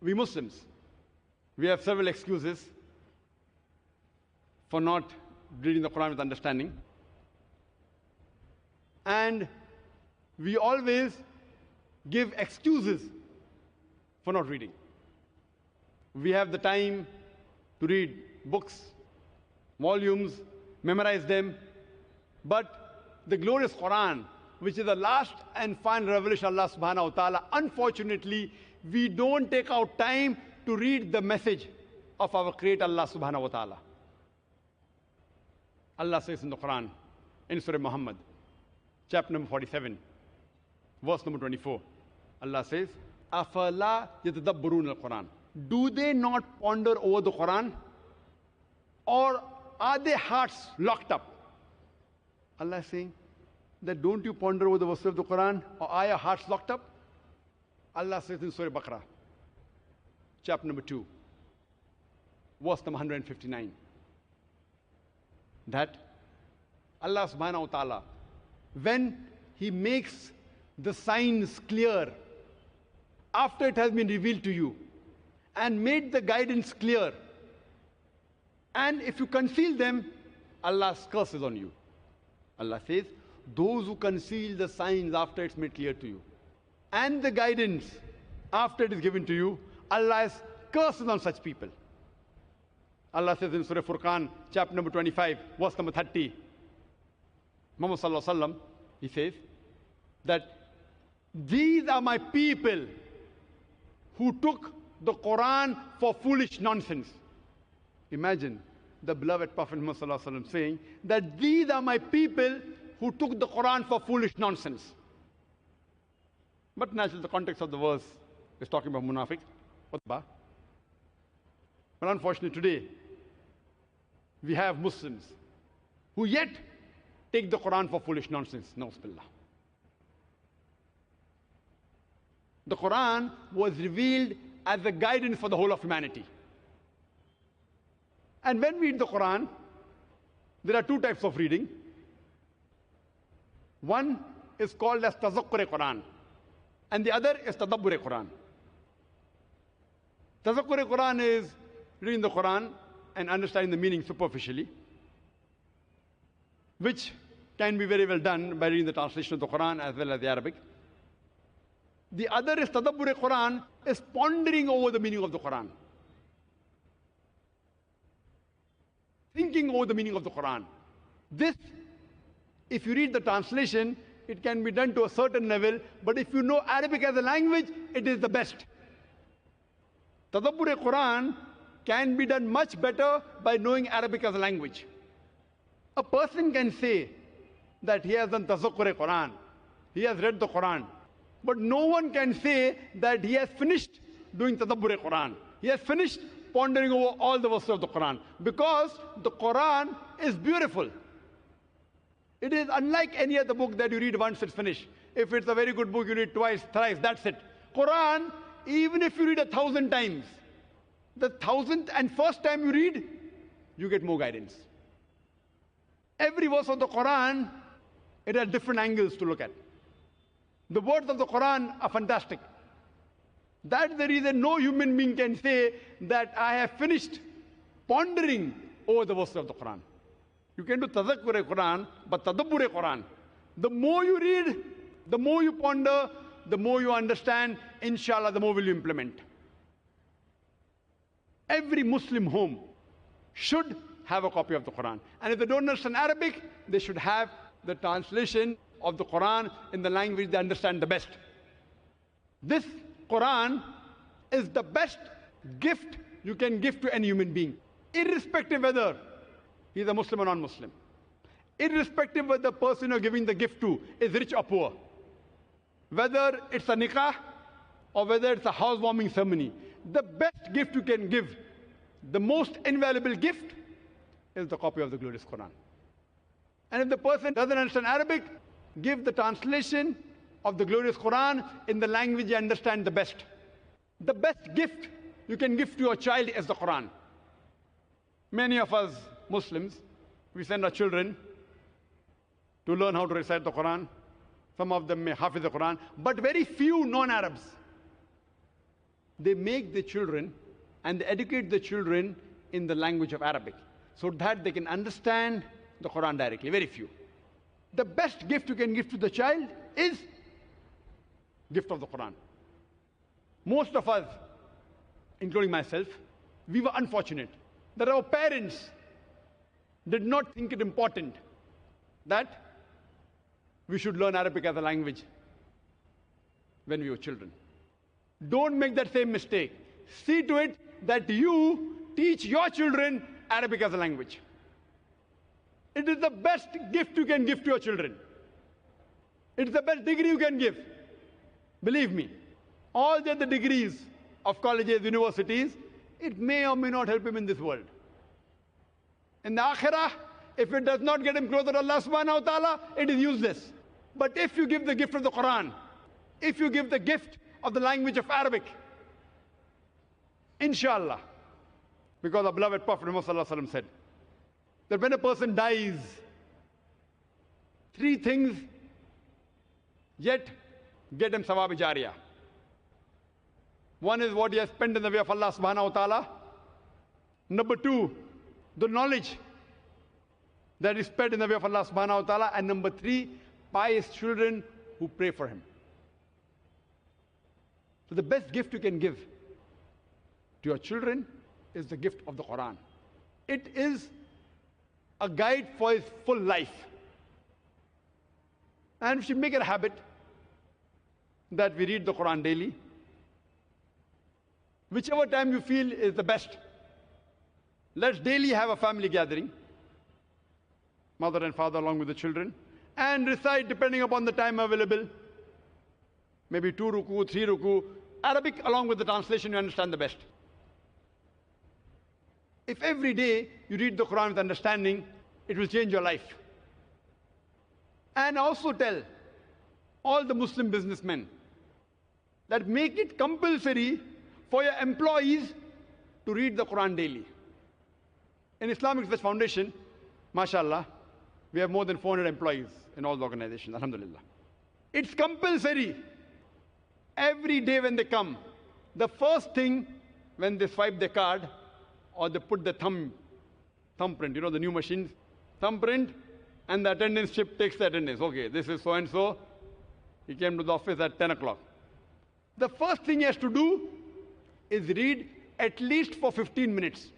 We Muslims, we have several excuses for not reading the Quran with understanding. And we always give excuses for not reading. We have the time to read books, volumes, memorize them, but the glorious Quran, which is the last and final revelation of Allah subhanahu wa ta'ala, unfortunately, we don't take out time to read the message of our Creator Allah subhanahu wa ta'ala. Allah says in the Quran, in Surah Muhammad, chapter number 47, verse number 24, Allah says, أَفَلَا يَتَدَبَّرُونَ الْقُرْآنَ. Do they not ponder over the Quran? Or are their hearts locked up? Allah is saying that don't you ponder over the verses of the Quran, or are your hearts locked up? Allah says in Surah Baqarah, chapter number 2, verse number 159, that Allah subhanahu wa ta'ala, when He makes the signs clear, after it has been revealed to you, and made the guidance clear, and if you conceal them, Allah's curse is on you. Allah says, those who conceal the signs after it's made clear to you, and the guidance after it is given to you, Allah's curse is on such people. Allah says in Surah Furqan, chapter number 25, verse number 30, Muhammad sallallahu alaihi wasallam, he says that these are my people who took the Quran for foolish nonsense. Imagine the beloved Prophet Muhammad sallallahu alaihi wasallam saying that these are my people who took the Quran for foolish nonsense. But naturally, the context of the verse is talking about munafiq. But unfortunately today, we have Muslims who yet take the Quran for foolish nonsense. Na'uzubillah. The Quran was revealed as a guidance for the whole of humanity. And when we read the Quran, there are two types of reading. One is called as Tazakkur Quran, and the other is Tadabbur Quran. Tazakkur Quran is reading the Quran and understanding the meaning superficially, which can be very well done by reading the translation of the Quran as well as the Arabic. The other is Tadabbur Quran, is pondering over the meaning of the Quran, thinking over the meaning of the Quran. This, if you read the translation, it can be done to a certain level, but if you know Arabic as a language, it is the best. Tadabbur Quran can be done much better by knowing Arabic as a language. A person can say that he has done Tazakkur Quran, he has read the Quran, but no one can say that he has finished doing Tadabbur Quran. He has finished pondering over all the verses of the Quran, because the Quran is beautiful. It is unlike any other book that you read once, it's finished. If it's a very good book, you read twice, thrice, that's it. Quran, even if you read 1,000 times, the 1,001st time you read, you get more guidance. Every verse of the Quran, it has different angles to look at. The words of the Quran are fantastic. That's the reason no human being can say that I have finished pondering over the verses of the Quran. You can do Tazakkur Quran, but Tadabbur Quran, the more you read, the more you ponder, the more you understand, inshallah, the more will you implement. Every Muslim home should have a copy of the Quran. And if they don't understand Arabic, they should have the translation of the Quran in the language they understand the best. This Quran is the best gift you can give to any human being, irrespective whether he is a Muslim or non-Muslim, irrespective whether the person you're giving the gift to is rich or poor, whether it's a nikah or whether it's a housewarming ceremony. The best gift you can give, the most invaluable gift, is the copy of the glorious Quran. And if the person doesn't understand Arabic, give the translation of the glorious Quran in the language you understand the best. The best gift you can give to your child is the Quran. Many of us Muslims, we send our children to learn how to recite the Quran. Some of them may hafiz the Quran, but very few non-Arabs. they make the children and they educate the children in the language of Arabic so that they can understand the Quran directly. Very few. The best gift you can give to the child is gift of the Quran. Most of us, including myself, we were unfortunate that our parents did not think it important that we should learn Arabic as a language when we were children. Don't make that same mistake. See to it that you teach your children Arabic as a language. It is the best gift you can give to your children. It's the best degree you can give. Believe me, all the other degrees of colleges, universities, it may or may not help him in this world. In the Akhirah, if it does not get him closer to Allah subhanahu wa ta'ala, it is useless. But if you give the gift of the Quran, if you give the gift of the language of Arabic, inshallah, because our beloved Prophet Muhammad said that when a person dies, three things yet get him sawab jariyah. One is what he has spent in the way of Allah subhanahu wa ta'ala. Number two, the knowledge that is spread in the way of Allah subhanahu wa ta'ala. And number three, pious children who pray for him. So the best gift you can give to your children is the gift of the Quran. It is a guide for his full life. And we should make it a habit that we read the Quran daily. Whichever time you feel is the best. Let's daily have a family gathering, mother and father along with the children, and recite depending upon the time available. Maybe 2 ruku, 3 ruku. Arabic along with the translation you understand the best. If every day you read the Quran with understanding, it will change your life. And also tell all the Muslim businessmen that make it compulsory for your employees to read the Quran daily. In Islamic Research Foundation, mashallah, we have more than 400 employees in all the organizations, alhamdulillah. It's compulsory. Every day when they come, the first thing when they swipe their card or they put the thumbprint, you know the new machines, thumbprint, and the attendance chip takes the attendance. Okay, this is so-and-so. He came to the office at 10 o'clock. The first thing he has to do is read at least for 15 minutes.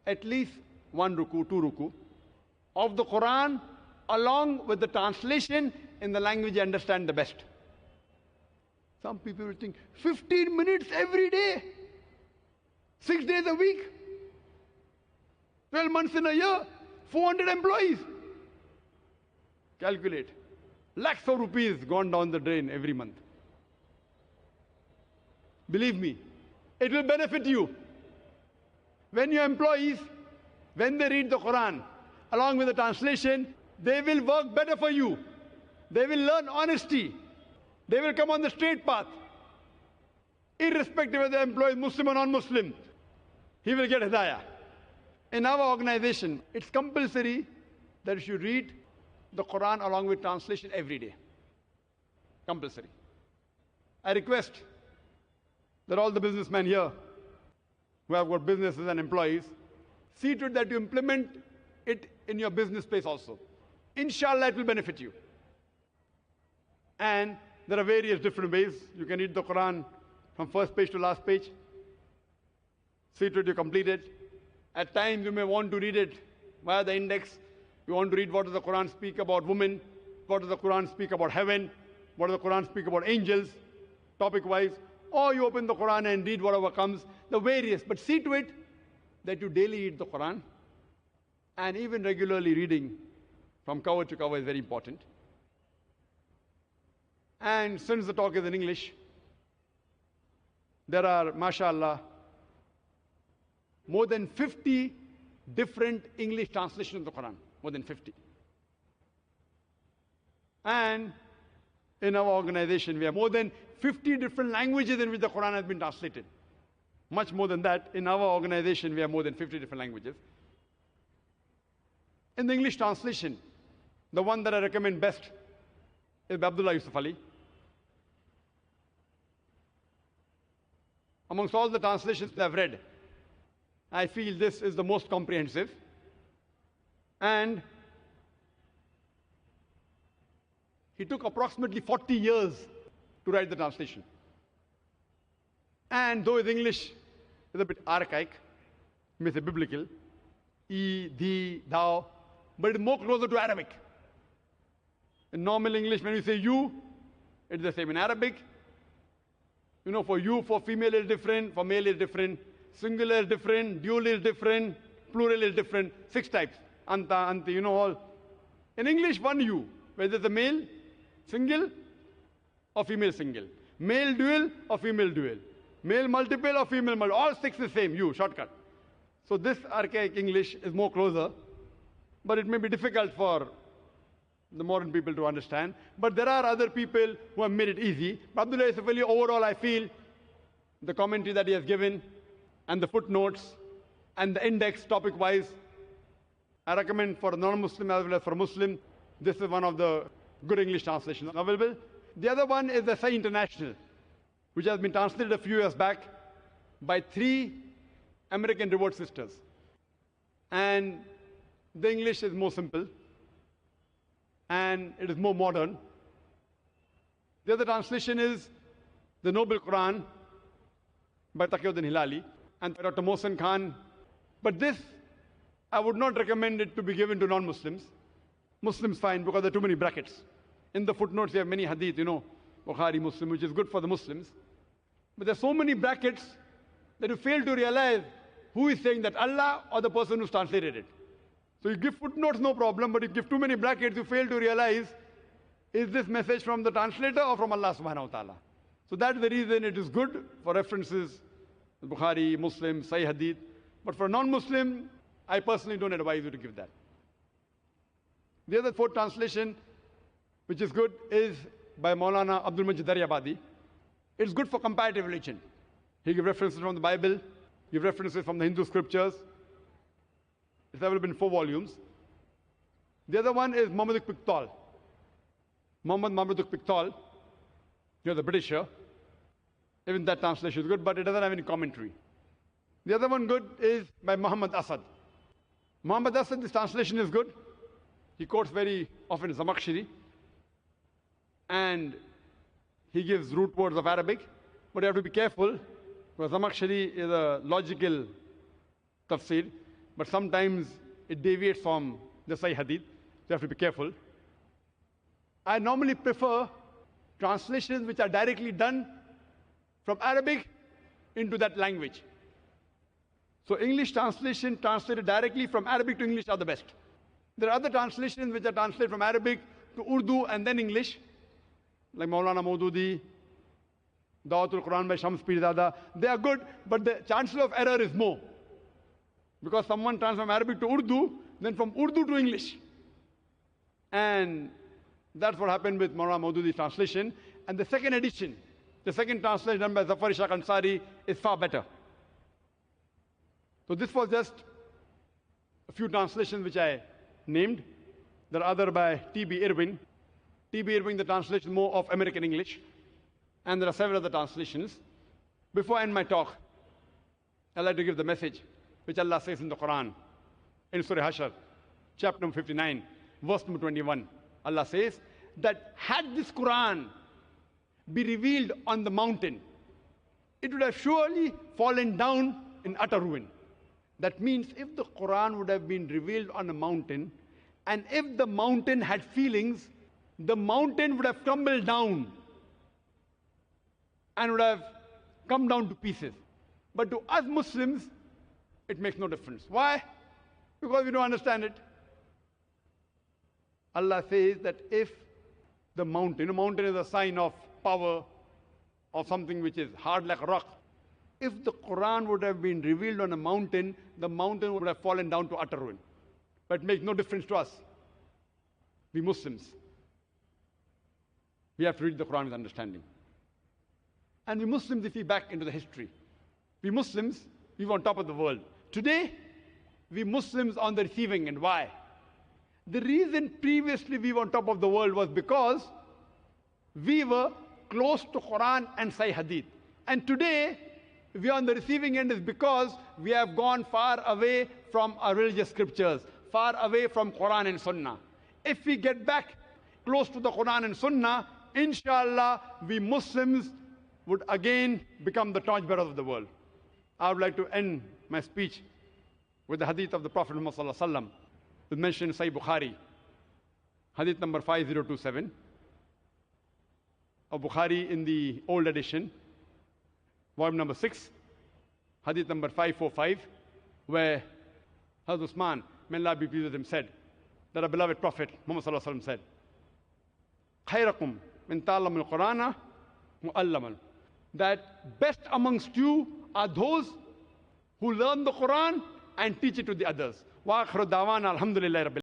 At least 1 ruku, 2 ruku of the Quran along with the translation in the language you understand the best. Some people will think, 15 minutes every day, 6 days a week, 12 months in a year, 400 employees. Calculate. Lakhs of rupees gone down the drain every month. Believe me, it will benefit you. When your employees, when they read the Quran, along with the translation, they will work better for you. They will learn honesty. They will come on the straight path. Irrespective of the employee is Muslim or non-Muslim, he will get hidayah. In our organization, it's compulsory that you should read the Quran along with translation every day. Compulsory. I request that all the businessmen here who have got businesses and employees, see to it that you implement it in your business space also. Inshallah, it will benefit you. And there are various different ways. You can read the Quran from first page to last page. See to it you complete it. At times you may want to read it via the index. You want to read what does the Quran speak about women, what does the Quran speak about heaven, what does the Quran speak about angels, topic-wise. Or you open the Quran and read whatever comes, the various. But see to it that you daily read the Quran. And even regularly reading from cover to cover is very important. And since the talk is in English, there are, mashallah, more than 50 different English translations of the Quran. More than 50. And in our organization, we have more than 50 different languages in which the Quran has been translated. Much more than that, in our organization, we have more than 50 different languages. In the English translation, the one that I recommend best is by Abdullah Yusuf Ali. Amongst all the translations I've read, I feel this is the most comprehensive. And he took approximately 40 years to write the translation. And though his English is a bit archaic, you may say biblical, thee, thou, but it's more closer to Arabic. In normal English, when we say you, it's the same. In Arabic, you know, for you, for female is different, for male is different, singular is different, dual is different, plural is different, 6 types. Anta, anti, you know all. In English, one you, whether it's a male single or female single, male dual or female dual, male multiple or female multiple, all 6 is same, you, shortcut. So this archaic English is more closer, but it may be difficult for the modern people to understand. But there are other people who have made it easy. But Abdullah Yusuf Ali, overall, I feel the commentary that he has given and the footnotes and the index topic-wise, I recommend for a non-Muslim as well as for a Muslim, this is one of the good English translations available. The other one is the Sahih International, which has been translated a few years back by 3 American Reward sisters. And the English is more simple and it is more modern. The other translation is the Noble Qur'an by Taqiyuddin Hilali and Dr. Mohsen Khan. But this, I would not recommend it to be given to non-Muslims. Muslims fine, because there are too many brackets. In the footnotes, you have many hadith, you know, Bukhari, Muslim, which is good for the Muslims. But there are so many brackets that you fail to realize who is saying that, Allah or the person who's translated it. So you give footnotes, no problem, but you give too many brackets, you fail to realize, is this message from the translator or from Allah subhanahu wa ta'ala? So that's the reason it is good for references, Bukhari, Muslim, Sahih Hadith. But for a non-Muslim, I personally don't advise you to give that. The other 4th translation, which is good, is by Maulana Abdul Majid Daryabadi. It's good for comparative religion. He gives references from the Bible, gives references from the Hindu scriptures. It's available in 4 volumes. The other one is Muhammad Pickthall. Muhammad Pickthall, you know, the Britisher. Even that translation is good, but it doesn't have any commentary. The other one good is by Muhammad Asad. Muhammad Asad, this translation is good. He quotes very often Zamakhshari. And he gives root words of Arabic. But you have to be careful, because Zamakhshari is a logical tafsir. But sometimes it deviates from the Sahih Hadith. So you have to be careful. I normally prefer translations which are directly done from Arabic into that language. So English translation translated directly from Arabic to English are the best. There are other translations which are translated from Arabic to Urdu and then English, like Maulana Maududi, Dawatul Quran by Shams Pirzada. They are good, but the chance of error is more. Because someone translates from Arabic to Urdu, then from Urdu to English. And that's what happened with Maulana Maududi's translation. And the second edition, the second translation done by Zafar Ishaq Ansari is far better. So this was just a few translations which I named. There are other by T.B. Irwin. T.B. Irwin, the translation more of American English. And there are several other translations. Before I end my talk, I'd like to give the message which Allah says in the Qur'an, in Surah Hashr, chapter number 59, verse number 21. Allah says that had this Qur'an be revealed on the mountain, it would have surely fallen down in utter ruin. That means if the Qur'an would have been revealed on a mountain, and if the mountain had feelings, the mountain would have crumbled down and would have come down to pieces. But to us Muslims, it makes no difference. Why? Because we don't understand it. Allah says that if the mountain, a mountain is a sign of power, of something which is hard like a rock. If the Quran would have been revealed on a mountain, the mountain would have fallen down to utter ruin. But it makes no difference to us. We Muslims, we have to read the Quran with understanding. And we Muslims, if we back into the history, we Muslims, we were on top of the world. Today, we Muslims on the receiving end. Why? The reason previously we were on top of the world was because we were close to Quran and Sahih Hadith. And today, If we are on the receiving end, it's because we have gone far away from our religious scriptures, far away from Qur'an and Sunnah. If we get back close to the Qur'an and Sunnah, inshallah, we Muslims would again become the torchbearers of the world. I would like to end my speech with the hadith of the Prophet Muhammad sallallahu alaihi wasallam, with mentioned in Sahih Bukhari, hadith number 5027 of Bukhari in the old edition, volume number 6, hadith number 545, where Hazrat Usman, may Allah be pleased with him, said that our beloved Prophet Muhammad sallallahu alaihi wasallam said, "Khayrakum min ta'allam al-Qur'ana mu'allaman." That best amongst you are those who learn the Quran and teach it to the others. Wa akhiru da'wana alhamdulillahi rabbil